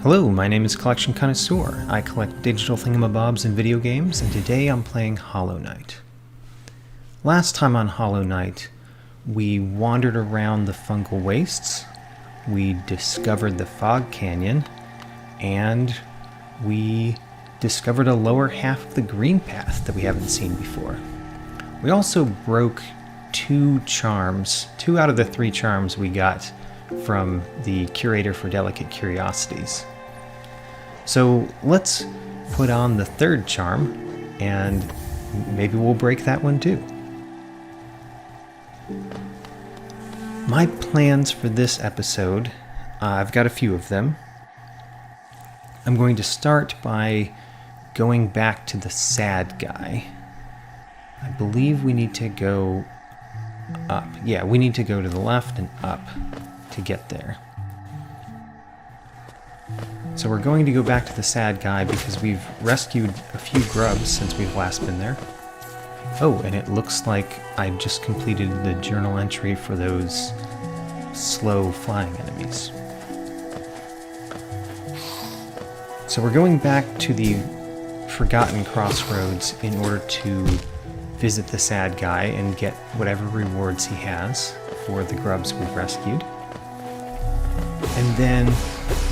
Hello, my name is Collection Connoisseur. I collect digital thingamabobs and video games, and today I'm playing Hollow Knight. Last time on Hollow Knight, we wandered around the Fungal Wastes, we discovered the Fog Canyon, and we discovered a lower half of the Greenpath that we haven't seen before. We also broke two out of the three charms we got from the Curator for Delicate Curiosities. So let's put on the third charm, and maybe we'll break that one too. My plans for this episode, I've got a few of them. I'm going to start by going back to the sad guy. I believe we need to go up. Yeah, we need to go to the left and up to get there. So we're going to go back to the sad guy because we've rescued a few grubs since we've last been there. Oh, and it looks like I just completed the journal entry for those slow flying enemies. So we're going back to the forgotten Crossroads in order to visit the sad guy and get whatever rewards he has for the grubs we've rescued. And then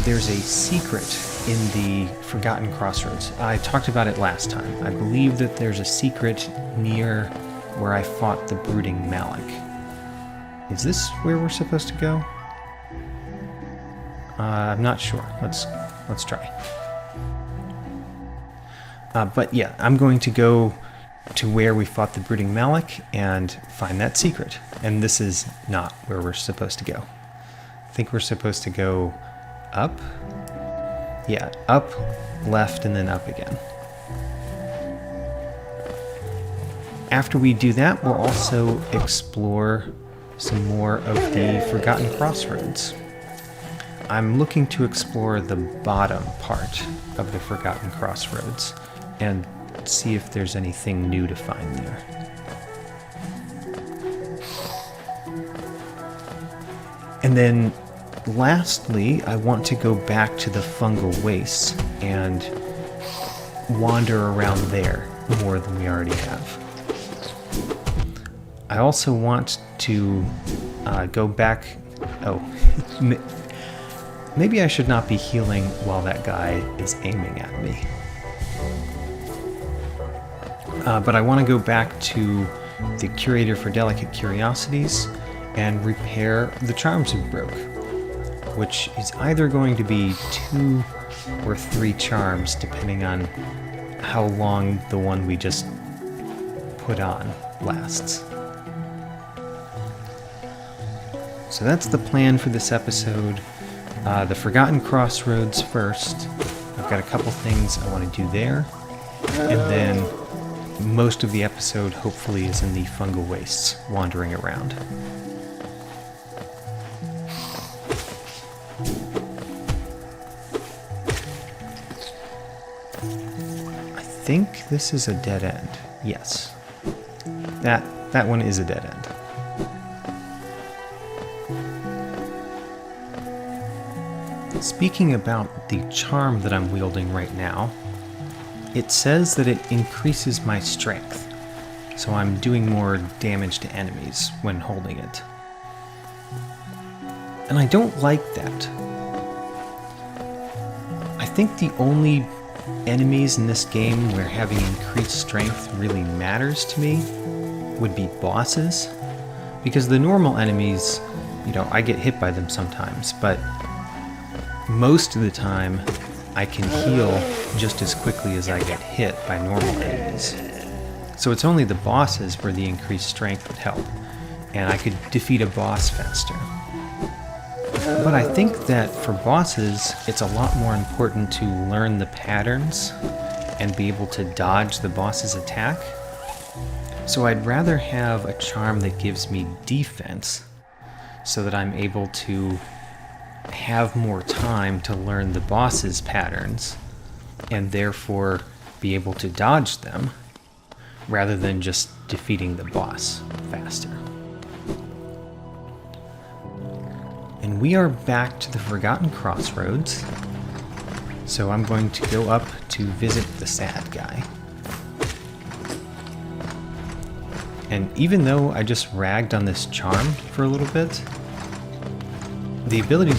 there's a secret in the Forgotten Crossroads. I talked about it last time. I believe that there's a secret near where I fought the brooding Malik. Is this where we're supposed to go? I'm not sure. Let's try. But yeah, I'm going to go to where we fought the brooding Malik and find that secret. And this is not where we're supposed to go. I think we're supposed to go up. Yeah, up, left, and then up again. After we do that, we'll also explore some more of the Forgotten Crossroads. I'm looking to explore the bottom part of the Forgotten Crossroads and see if there's anything new to find there. And then lastly, I want to go back to the Fungal Wastes and wander around there more than we already have. I also want to go back... Oh, maybe I should not be healing while that guy is aiming at me. But I want to go back to the Curator for Delicate Curiosities and repair the charms we broke, which is either going to be 2 or 3 charms, depending on how long the one we just put on lasts. So that's the plan for this episode. The Forgotten Crossroads first. I've got a couple things I want to do there, and then most of the episode hopefully is in the Fungal Wastes, wandering around. I think this is a dead end. Yes. That one is a dead end. Speaking about the charm that I'm wielding right now, it says that it increases my strength, so I'm doing more damage to enemies when holding it. And I don't like that. I think the only enemies in this game where having increased strength really matters to me would be bosses, because the normal enemies, I get hit by them sometimes, but most of the time I can heal just as quickly as I get hit by normal enemies. So it's only the bosses where the increased strength would help, and I could defeat a boss faster. But I think that for bosses, it's a lot more important to learn the patterns and be able to dodge the boss's attack. So I'd rather have a charm that gives me defense so that I'm able to have more time to learn the boss's patterns and therefore be able to dodge them rather than just defeating the boss faster. And we are back to the Forgotten Crossroads, So I'm going to go up to visit the sad guy. And even though I just ragged on this charm for a little bit, the ability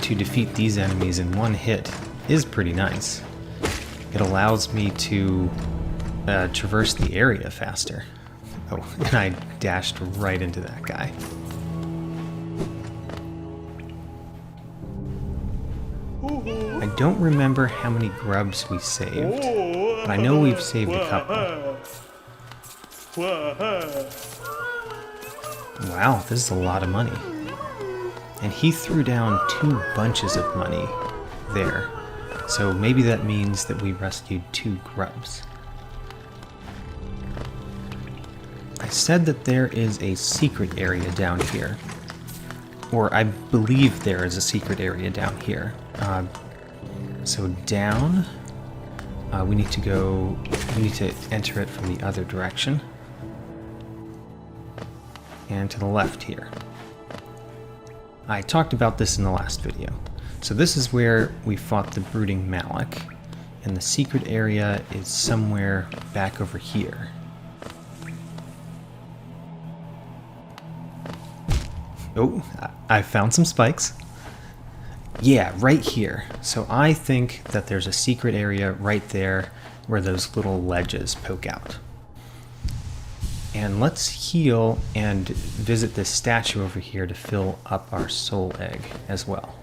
to defeat these enemies in one hit is pretty nice. It allows me to traverse the area faster. Oh, and I dashed right into that guy. I don't remember how many grubs we saved, but I know we've saved a couple. Wow, this is a lot of money. And he threw down 2 bunches of money there. So maybe that means that we rescued 2 grubs. I said that there is a secret area down here. Or I believe there is a secret area down here. So down, we need to enter it from the other direction. And to the left here. I talked about this in the last video. So this is where we fought the brooding Malik, and the secret area is somewhere back over here. Oh, I found some spikes. Yeah, right here. So I think that there's a secret area right there where those little ledges poke out. And let's heal and visit this statue over here to fill up our soul egg as well.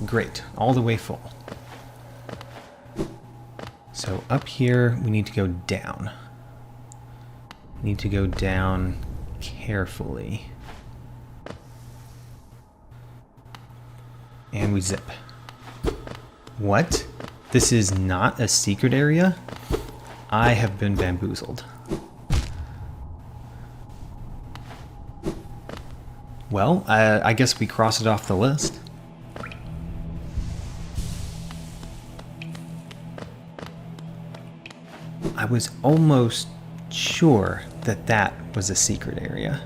Great, all the way full. So up here, we need to go down. Need to go down carefully. And we zip. What? This is not a secret area? I have been bamboozled. Well, I guess we cross it off the list. I was almost sure that that was a secret area.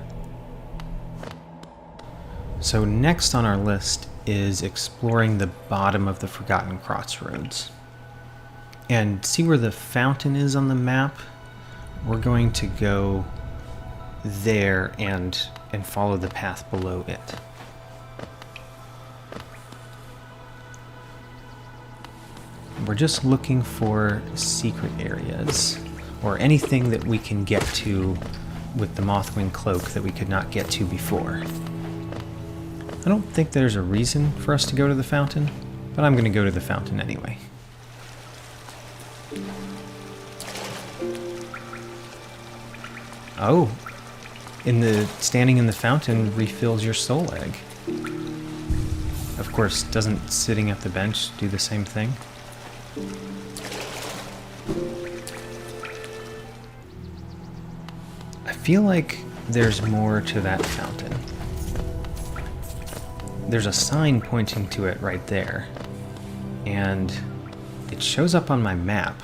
So next on our list is exploring the bottom of the Forgotten Crossroads. And see where the fountain is on the map? We're going to go there and follow the path below it. We're just looking for secret areas, or anything that we can get to with the Mothwing Cloak that we could not get to before. I don't think there's a reason for us to go to the fountain, but I'm going to go to the fountain anyway. Oh, standing in the fountain refills your soul egg. Of course, doesn't sitting at the bench do the same thing? I feel like there's more to that fountain. There's a sign pointing to it right there, and it shows up on my map,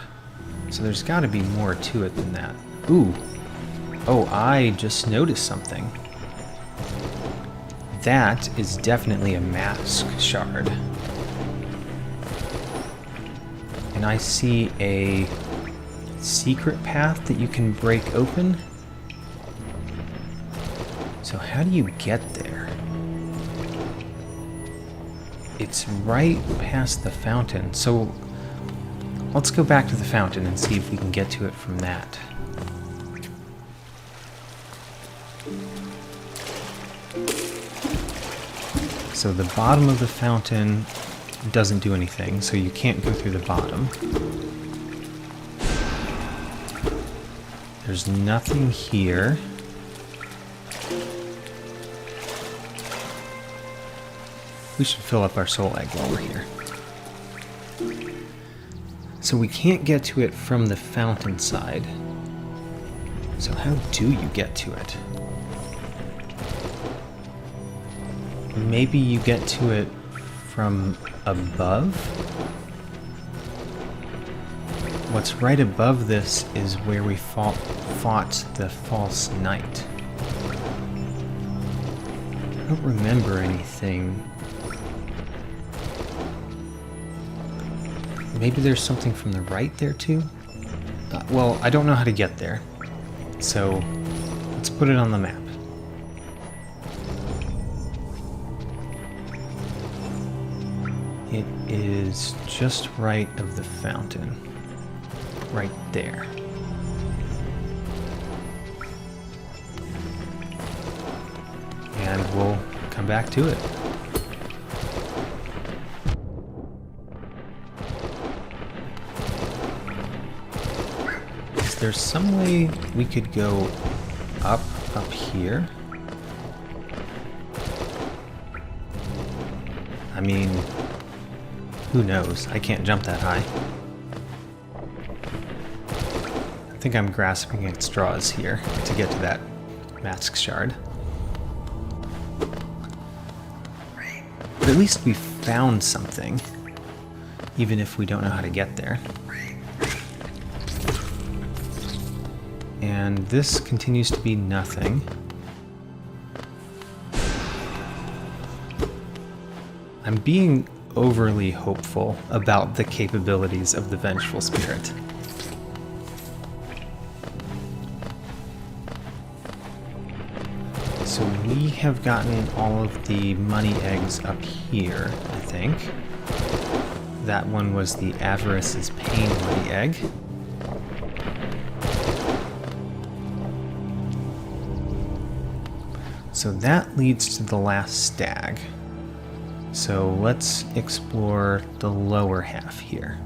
so there's got to be more to it than that. Ooh. Oh, I just noticed something. That is definitely a mask shard. And I see a secret path that you can break open. So how do you get there? It's right past the fountain. So let's go back to the fountain and see if we can get to it from that. So the bottom of the fountain doesn't do anything, so you can't go through the bottom. There's nothing here. We should fill up our soul egg while we're here. So we can't get to it from the fountain side. So how do you get to it? Maybe you get to it from above? What's right above this is where we fought the false knight. I don't remember anything. Maybe there's something from the right there too? Well, I don't know how to get there. So, let's put it on the map. It is just right of the fountain. Right there. And we'll come back to it. Is there some way we could go up here? I mean, who knows? I can't jump that high. I think I'm grasping at straws here to get to that mask shard. But at least we found something, even if we don't know how to get there. And this continues to be nothing. I'm being overly hopeful about the capabilities of the Vengeful Spirit. So we have gotten all of the money eggs up here, I think. That one was the Avarice's Pain money egg. So that leads to the last stag. So let's explore the lower half here.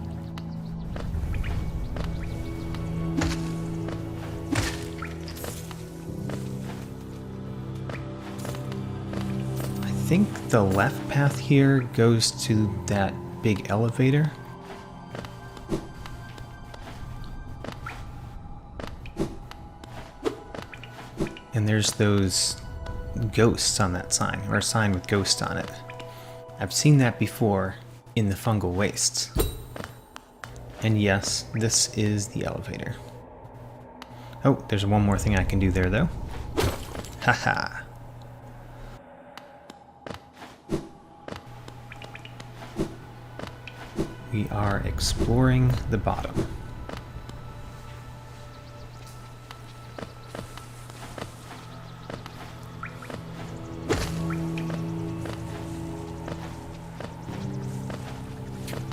I think the left path here goes to that big elevator. And there's those ghosts on that sign, or a sign with ghosts on it. I've seen that before in the Fungal Wastes. And yes, this is the elevator. Oh, there's one more thing I can do there though. Haha. We are exploring the bottom.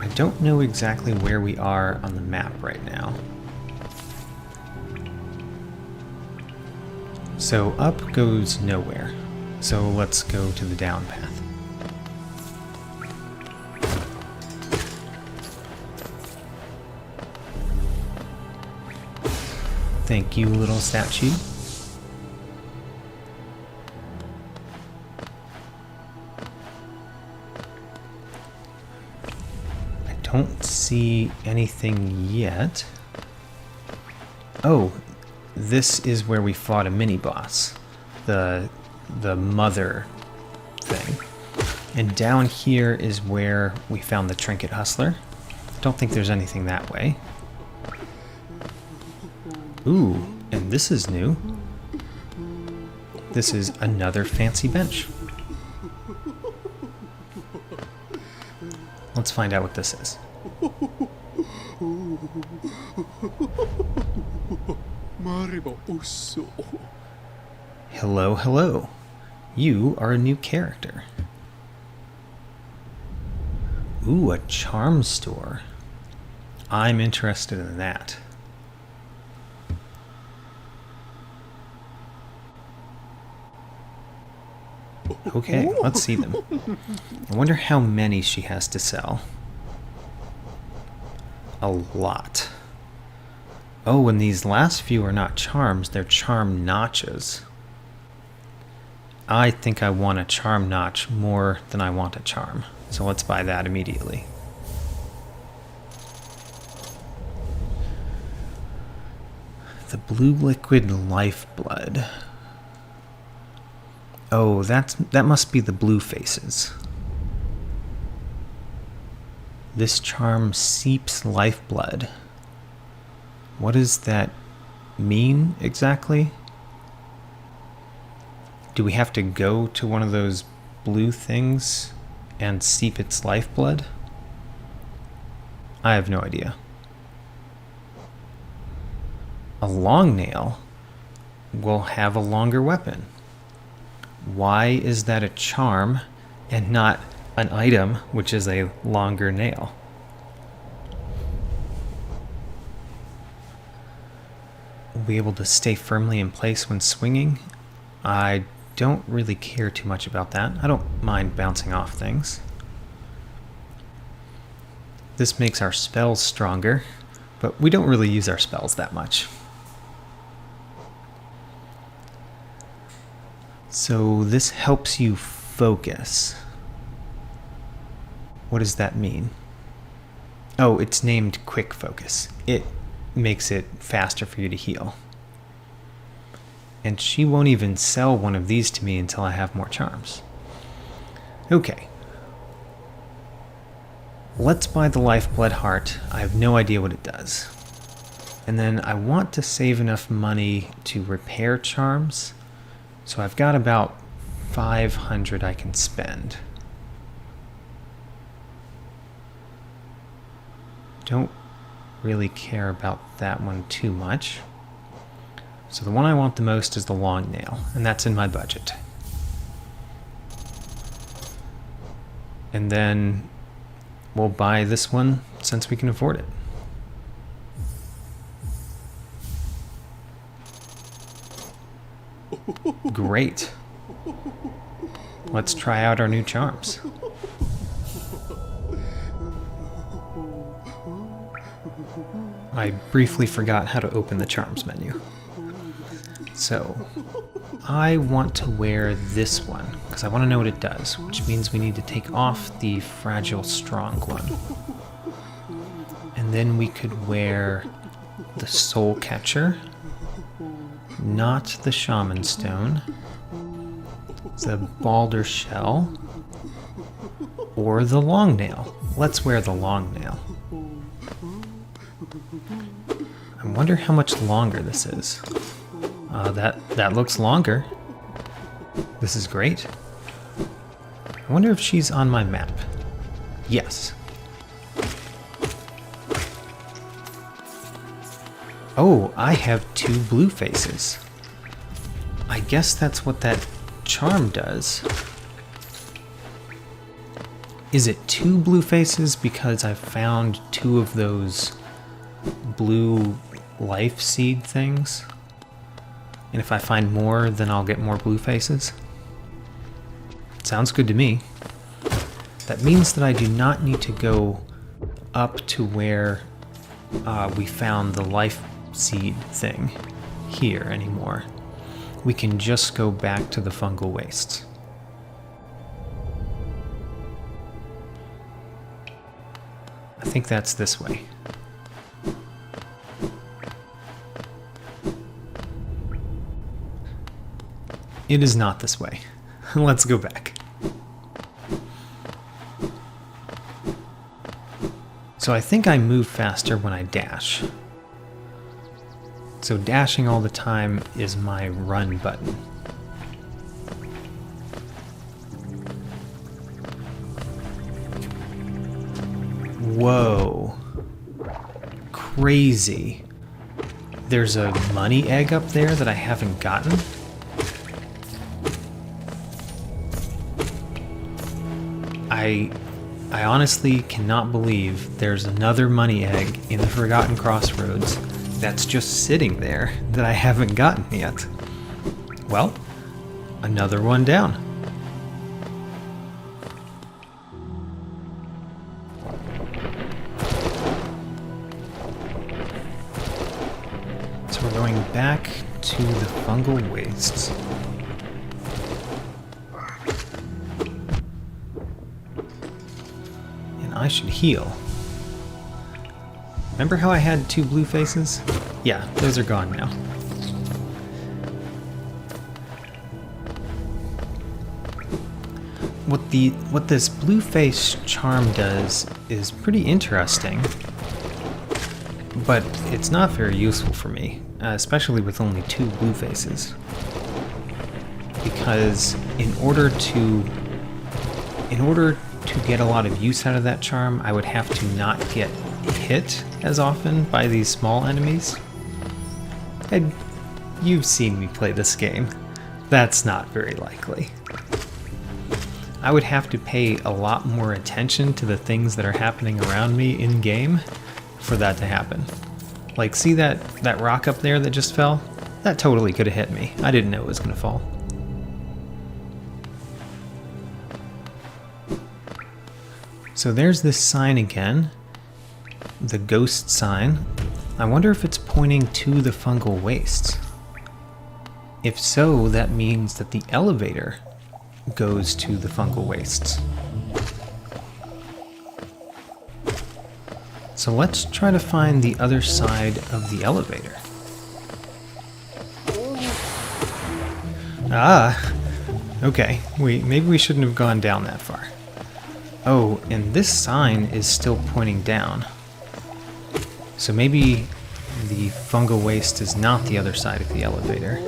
I don't know exactly where we are on the map right now. So up goes nowhere. So let's go to the down path. Thank you, little statue. I don't see anything yet. Oh, this is where we fought a mini-boss. The mother thing. And down here is where we found the Trinket Hustler. Don't think there's anything that way. Ooh, and this is new. This is another fancy bench. Let's find out what this is. Hello, hello. You are a new character. Ooh, a charm store. I'm interested in that. Okay, let's see them. I wonder how many she has to sell. A lot. Oh, and these last few are not charms, they're charm notches. I think I want a charm notch more than I want a charm, so let's buy that immediately. The blue liquid lifeblood. Oh, that must be the blue faces. This charm seeps lifeblood. What does that mean exactly? Do we have to go to one of those blue things and seep its lifeblood? I have no idea. A long nail will have a longer weapon. Why is that a charm and not an item, which is a longer nail? Will be able to stay firmly in place when swinging? I don't really care too much about that. I don't mind bouncing off things. This makes our spells stronger, but we don't really use our spells that much. So this helps you focus. What does that mean? Oh, it's named Quick Focus. It makes it faster for you to heal. And she won't even sell one of these to me until I have more charms. Okay. Let's buy the Lifeblood Heart. I have no idea what it does. And then I want to save enough money to repair charms. So I've got about 500 I can spend. Don't really care about that one too much. So the one I want the most is the long nail, and that's in my budget. And then we'll buy this one since we can afford it. Great. Let's try out our new charms. I briefly forgot how to open the charms menu. So, I want to wear this one, because I want to know what it does, which means we need to take off the Fragile Strong one. And then we could wear the Soul Catcher, not the Shaman Stone, the Balder Shell, or the Long Nail. Let's wear the Long Nail. I wonder how much longer this is. That looks longer. This is great. I wonder if she's on my map. Yes. Oh, I have 2 blue faces. I guess that's what that charm does. Is it 2 blue faces because I found 2 of those blue life seed things? And if I find more, then I'll get more blue faces? Sounds good to me. That means that I do not need to go up to where we found the life seed thing here anymore. We can just go back to the Fungal Wastes. I think that's this way. It is not this way. Let's go back. So I think I move faster when I dash. So dashing all the time is my run button. Whoa. Crazy. There's a money egg up there that I haven't gotten. I honestly cannot believe there's another money egg in the Forgotten Crossroads that's just sitting there that I haven't gotten yet. Well, another one down. So we're going back to the Fungal Wastes. I should heal. Remember how I had 2 blue faces? Yeah, those are gone now. What this blue face charm does is pretty interesting, but it's not very useful for me, especially with only 2 blue faces. because in order to get a lot of use out of that charm, I would have to not get hit as often by these small enemies. And you've seen me play this game. That's not very likely. I would have to pay a lot more attention to the things that are happening around me in-game for that to happen. Like, see that rock up there that just fell? That totally could have hit me. I didn't know it was going to fall. So there's this sign again. The ghost sign. I wonder if it's pointing to the Fungal Wastes. If so, that means that the elevator goes to the Fungal Wastes. So let's try to find the other side of the elevator. Ah, okay. Maybe we shouldn't have gone down that far. Oh, and this sign is still pointing down. So maybe the Fungal Waste is not the other side of the elevator.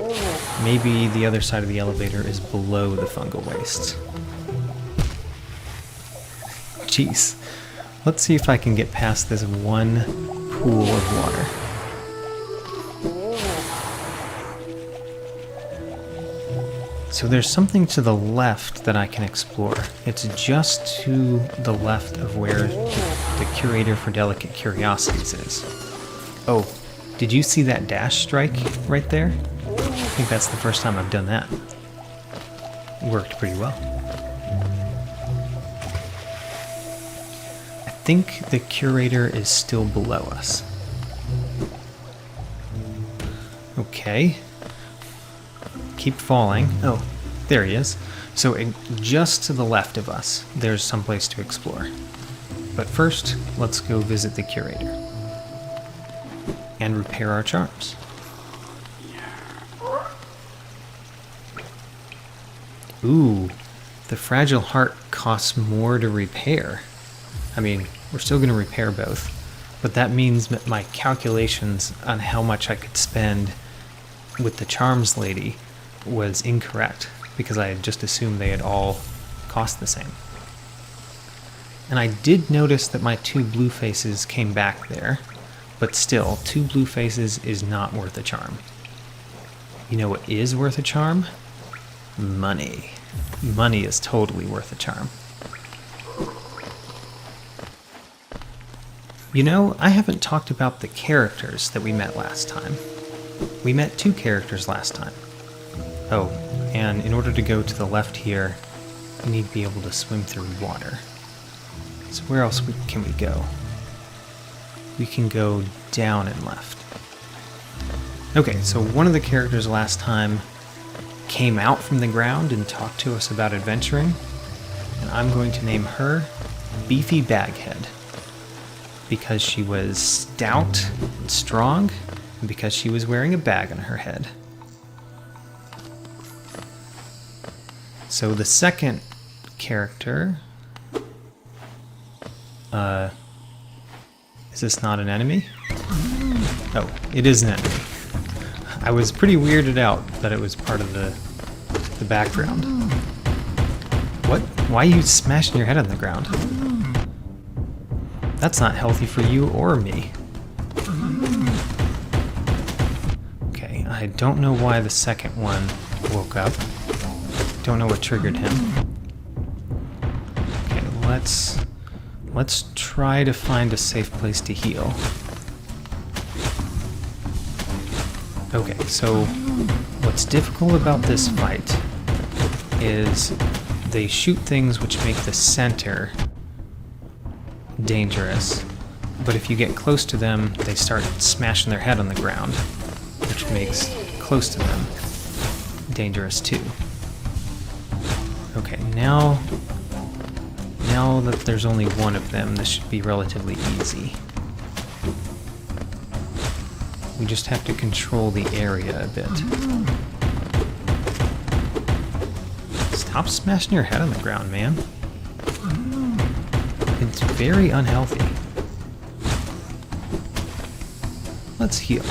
Maybe the other side of the elevator is below the Fungal Wastes. Jeez. Let's see if I can get past this one pool of water. So there's something to the left that I can explore. It's just to the left of where the Curator for Delicate Curiosities is. Oh, did you see that dash strike right there? I think that's the first time I've done that. Worked pretty well. I think the Curator is still below us. Okay. Keep falling. Oh, there he is. So just to the left of us, there's someplace to explore. But first, let's go visit the Curator. And repair our charms. Ooh, the Fragile Heart costs more to repair. I mean, we're still going to repair both, but that means that my calculations on how much I could spend with the Charms Lady was incorrect, because I had just assumed they had all cost the same. And I did notice that my 2 blue faces came back there, but still, 2 blue faces is not worth a charm. You know what is worth a charm? Money. Money is totally worth a charm. You know, I haven't talked about the characters that we met last time. We met 2 characters last time. Oh, and in order to go to the left here, you need to be able to swim through water. So where else can we go? We can go down and left. Okay, so one of the characters last time came out from the ground and talked to us about adventuring, and I'm going to name her Beefy Baghead, because she was stout and strong, and because she was wearing a bag on her head. So the second character, is this not an enemy? Oh, it is an enemy. I was pretty weirded out that it was part of the background. What? Why are you smashing your head on the ground? That's not healthy for you or me. Okay, I don't know why the second one woke up. Don't know what triggered him. Okay, let's try to find a safe place to heal. Okay, so what's difficult about this fight is they shoot things which make the center dangerous, but if you get close to them, they start smashing their head on the ground, which makes close to them dangerous too. Okay, now that there's only one of them, this should be relatively easy. We just have to control the area a bit. Stop smashing your head on the ground, man. It's very unhealthy. Let's heal.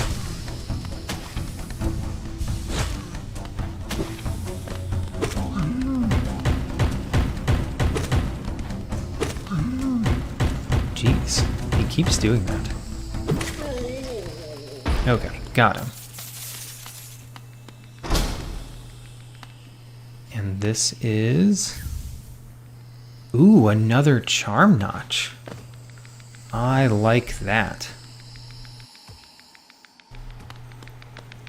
Jeez, he keeps doing that. Okay, got him. And this is... Ooh, another charm notch. I like that.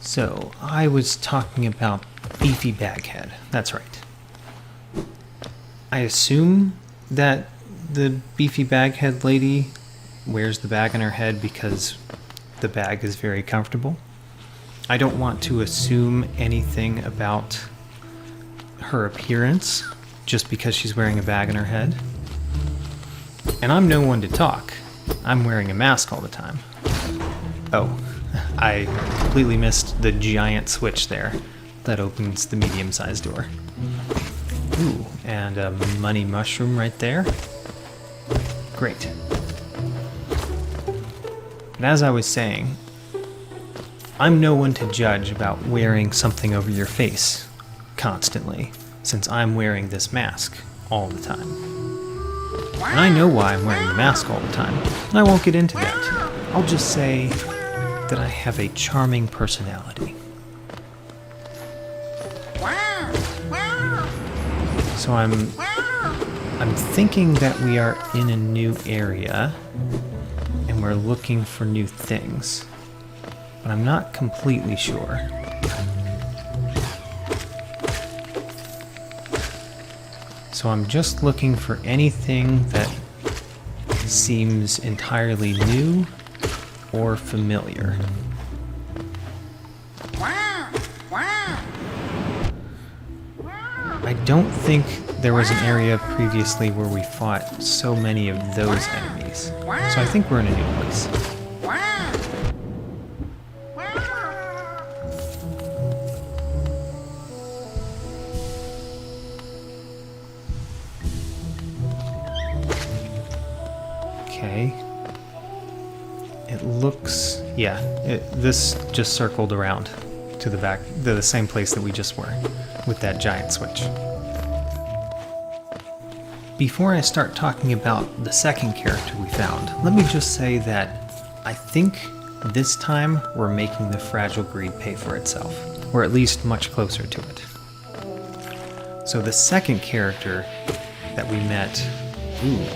So, I was talking about Beefy Baghead. That's right. I assume that the Beefy Baghead lady wears the bag on her head because the bag is very comfortable. I don't want to assume anything about her appearance just because she's wearing a bag on her head. And I'm no one to talk. I'm wearing a mask all the time. Oh, I completely missed the giant switch there that opens the medium-sized door. Ooh, and a money mushroom right there. Great. And as I was saying, I'm no one to judge about wearing something over your face constantly, since I'm wearing this mask all the time. And I know why I'm wearing the mask all the time, and I won't get into that. I'll just say that I have a charming personality. So I'm thinking that we are in a new area, and we're looking for new things, but I'm not completely sure. So I'm just looking for anything that seems entirely new or familiar. I don't think there was an area previously where we fought so many of those enemies. So I think we're in a new place. Okay. It looks... yeah, this just circled around to the back, the same place that we just were, with that giant switch. Before I start talking about the second character we found, let me just say that I think this time we're making the fragile greed pay for itself, or at least much closer to it. So the second character that we met, ooh,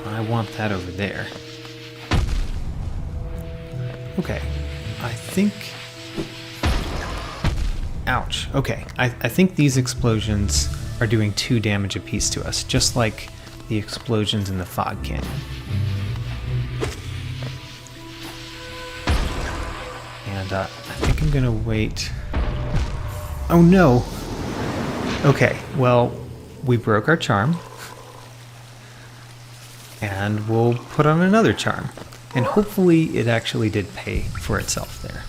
I want that over there. Okay, I think... ouch. Okay, I think these explosions are doing 2 damage apiece to us, just like the explosions in the fog canyon. And I think I'm gonna wait... oh no! Okay, well, we broke our charm. And we'll put on another charm. And hopefully it actually did pay for itself there.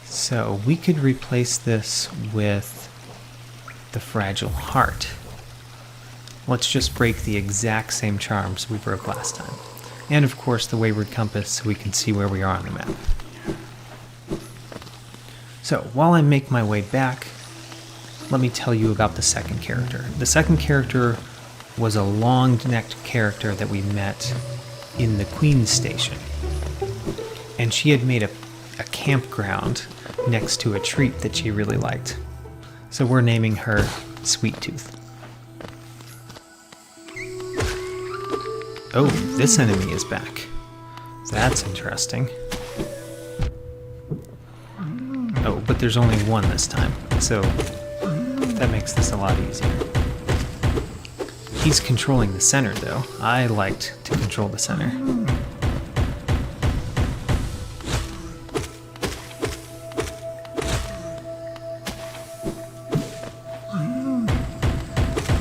So we could replace this with the fragile heart. Let's just break the exact same charms we broke last time. And of course the wayward compass so we can see where we are on the map. So while I make my way back, let me tell you about the second character. The second character was a long-necked character that we met in the Queen's Station. And she had made a campground next to a treat that she really liked. So we're naming her Sweet Tooth. Oh, this enemy is back. That's interesting. Oh, but there's only one this time, so that makes this a lot easier. He's controlling the center, though. I liked to control the center.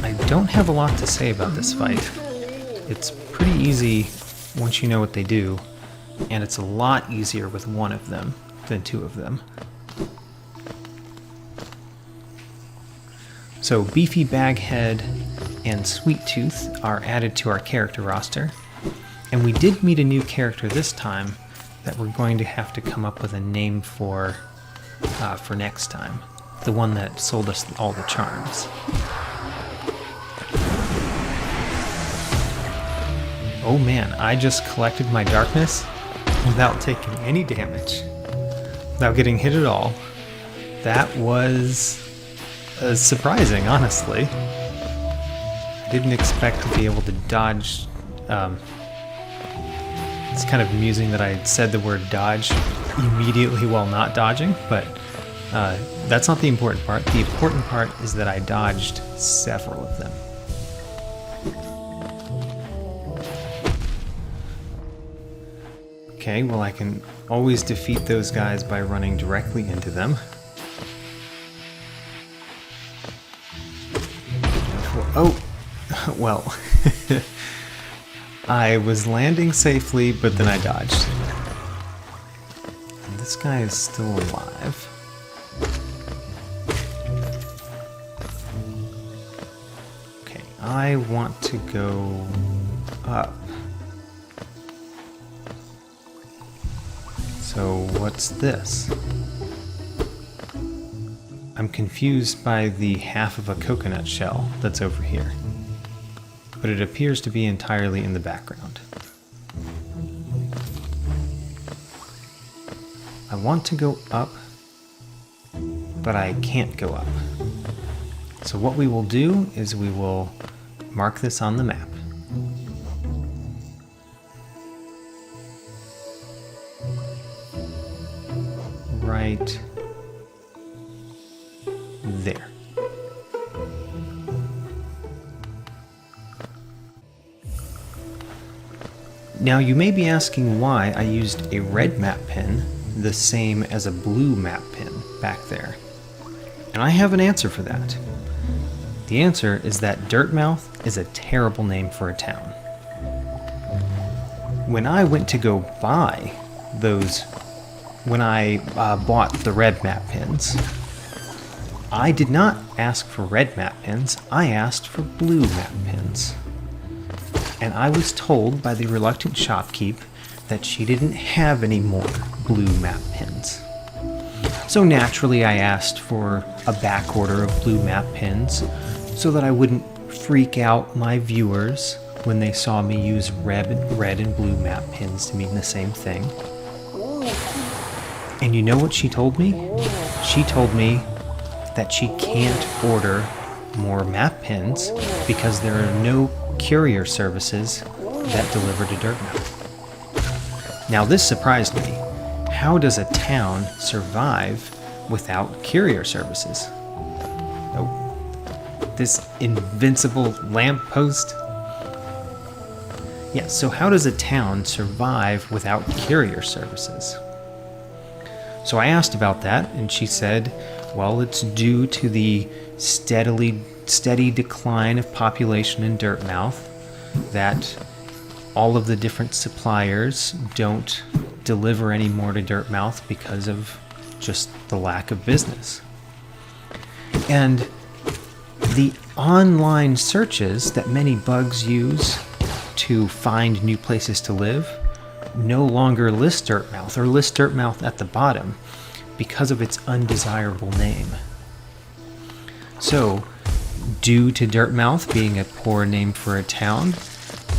I don't have a lot to say about this fight. It's pretty easy once you know what they do, and it's a lot easier with one of them than 2 of them. So Beefy Baghead and Sweet Tooth are added to our character roster, and we did meet a new character this time that we're going to have to come up with a name for next time. The one that sold us all the charms. Oh man, I just collected my darkness without taking any damage, without getting hit at all. That was surprising, honestly. I didn't expect to be able to dodge. It's kind of amusing that I said the word dodge immediately while not dodging, but that's not the important part. The important part is that I dodged several of them. Okay, well I can always defeat those guys by running directly into them. Oh, well, I was landing safely, but then I dodged. And this guy is still alive. Okay, I want to go up. So what's this? I'm confused by the half of a coconut shell that's over here, but it appears to be entirely in the background. I want to go up, but I can't go up. So what we will do is we will mark this on the map. Right there. Now you may be asking why I used a red map pin the same as a blue map pin back there. And I have an answer for that. The answer is that Dirtmouth is a terrible name for a town. When I went to go buy those when I bought the red map pins, I did not ask for red map pins, I asked for blue map pins. And I was told by the reluctant shopkeep that she didn't have any more blue map pins. So naturally I asked for a back order of blue map pins so that I wouldn't freak out my viewers when they saw me use red and blue map pins to mean the same thing. And you know what she told me? She told me that she can't order more map pins because there are no courier services that deliver to Dirtmouth. Now this surprised me. How does a town survive without courier services? Oh, this invincible lamppost? Yeah, so how does a town survive without courier services? So I asked about that, and she said, well, it's due to the steady decline of population in Dirtmouth, that all of the different suppliers don't deliver anymore to Dirtmouth because of just the lack of business. And the online searches that many bugs use to find new places to live no longer list Dirtmouth, or list Dirtmouth at the bottom because of its undesirable name. So, due to Dirtmouth being a poor name for a town,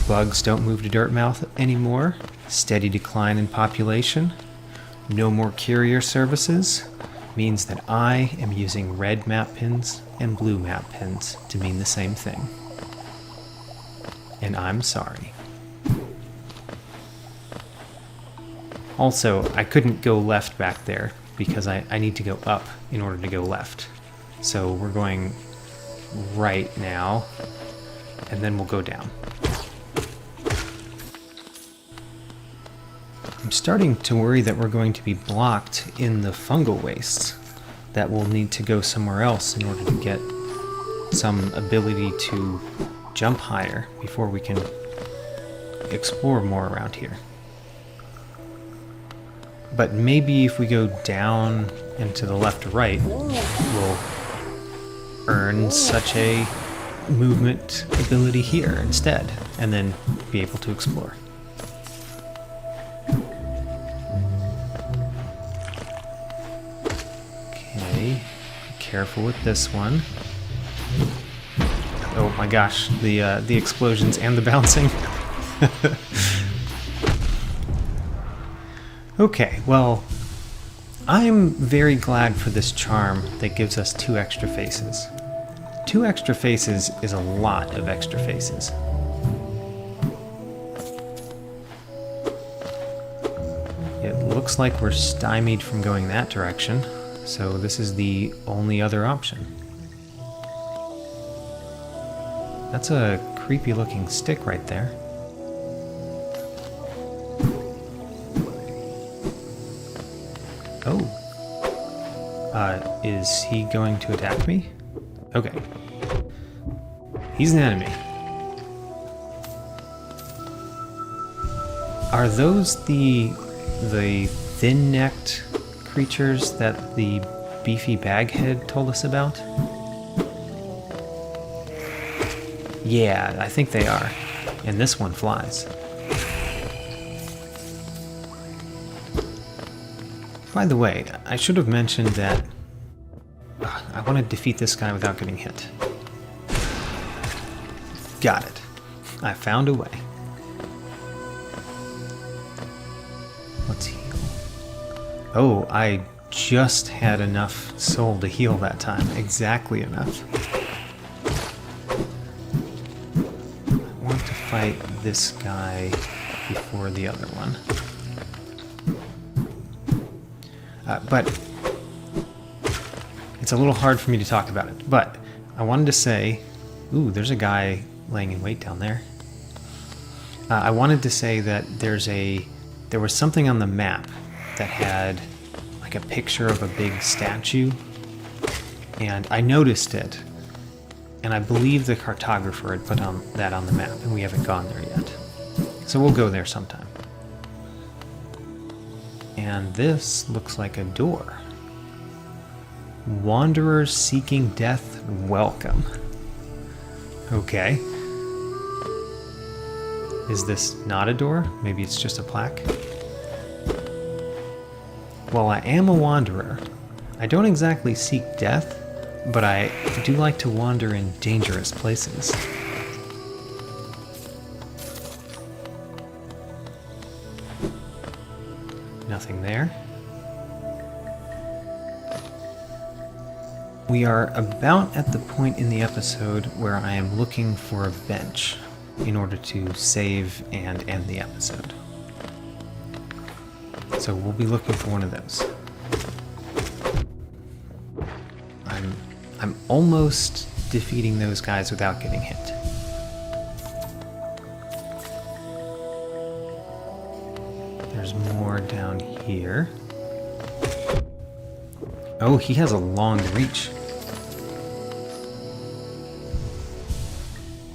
bugs don't move to Dirtmouth anymore, steady decline in population, no more courier services, means that I am using red map pins and blue map pins to mean the same thing. And I'm sorry. Also, I couldn't go left back there because I need to go up in order to go left. So we're going right now, and then we'll go down. I'm starting to worry that we're going to be blocked in the Fungal Wastes, that we'll need to go somewhere else in order to get some ability to jump higher before we can explore more around here. But maybe if we go down and to the left or right, we'll earn such a movement ability here instead, and then be able to explore. Okay, be careful with this one. Oh my gosh, the explosions and the bouncing. Okay, well, I'm very glad for this charm that gives us 2 extra faces. 2 extra faces is a lot of extra faces. It looks like we're stymied from going that direction, so this is the only other option. That's a creepy looking stick right there. Oh. Is he going to attack me? Okay. He's an enemy. Are those the thin-necked creatures that the beefy baghead told us about? Yeah, I think they are. And this one flies. By the way, I should have mentioned that I want to defeat this guy without getting hit. Got it. I found a way. Let's heal. Oh, I just had enough soul to heal that time. Exactly enough. I want to fight this guy before the other one. But it's a little hard for me to talk about it. But I wanted to say, ooh, there's a guy laying in wait down there. I wanted to say that there was something on the map that had like a picture of a big statue, and I noticed it, and I believe the cartographer had put that on the map, and we haven't gone there yet. So we'll go there sometime. And this looks like a door. Wanderers seeking death, welcome. Okay. Is this not a door? Maybe it's just a plaque? Well, I am a wanderer. I don't exactly seek death, but I do like to wander in dangerous places. Nothing there. We are about at the point in the episode where I am looking for a bench in order to save and end the episode. So we'll be looking for one of those. I'm almost defeating those guys without getting hit. There's more down here. Oh, he has a long reach.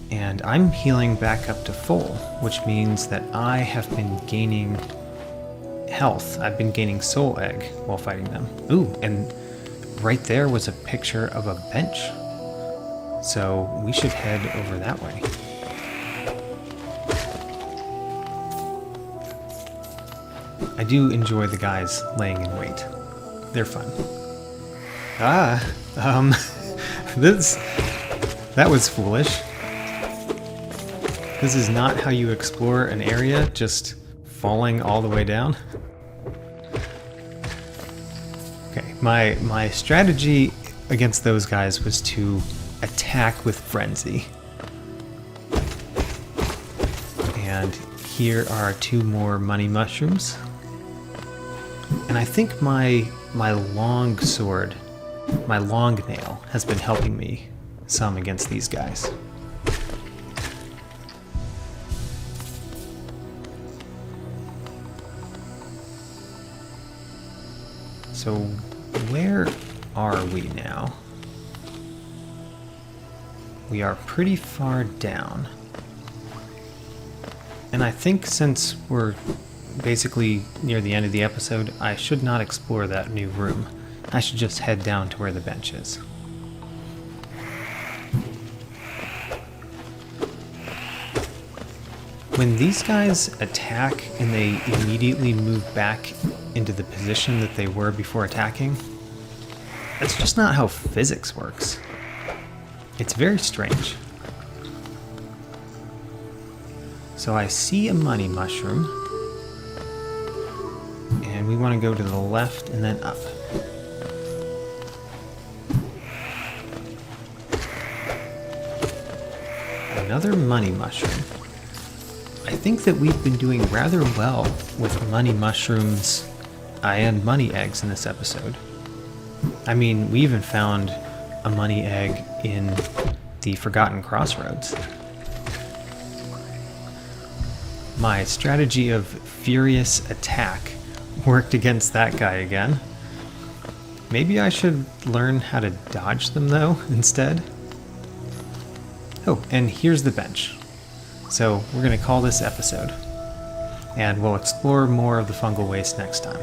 And I'm healing back up to full, which means that I have been gaining health. I've been gaining soul egg while fighting them. Ooh, and right there was a picture of a bench. So we should head over that way. I do enjoy the guys laying in wait. They're fun. That was foolish. This is not how you explore an area, just falling all the way down. Okay, my strategy against those guys was to attack with frenzy. And here are 2 more money mushrooms. And I think my long sword, my long nail, has been helping me some against these guys. So where are we now? We are pretty far down. And I think since we're basically near the end of the episode, I should not explore that new room. I should just head down to where the bench is. When these guys attack and they immediately move back into the position that they were before attacking, that's just not how physics works. It's very strange. So I see a money mushroom. And we want to go to the left and then up. Another money mushroom. I think that we've been doing rather well with money mushrooms and money eggs in this episode. I mean, we even found a money egg in the Forgotten Crossroads. My strategy of furious attack worked against that guy again. Maybe I should learn how to dodge them though, instead. Oh, and here's the bench. So we're going to call this episode. And we'll explore more of the fungal waste next time.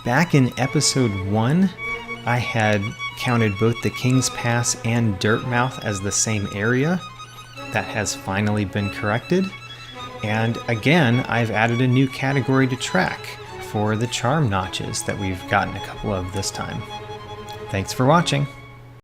Back in episode 1, I had counted both the King's Pass and Dirtmouth as the same area. That has finally been corrected. And again, I've added a new category to track for the charm notches that we've gotten a couple of this time. Thanks for watching.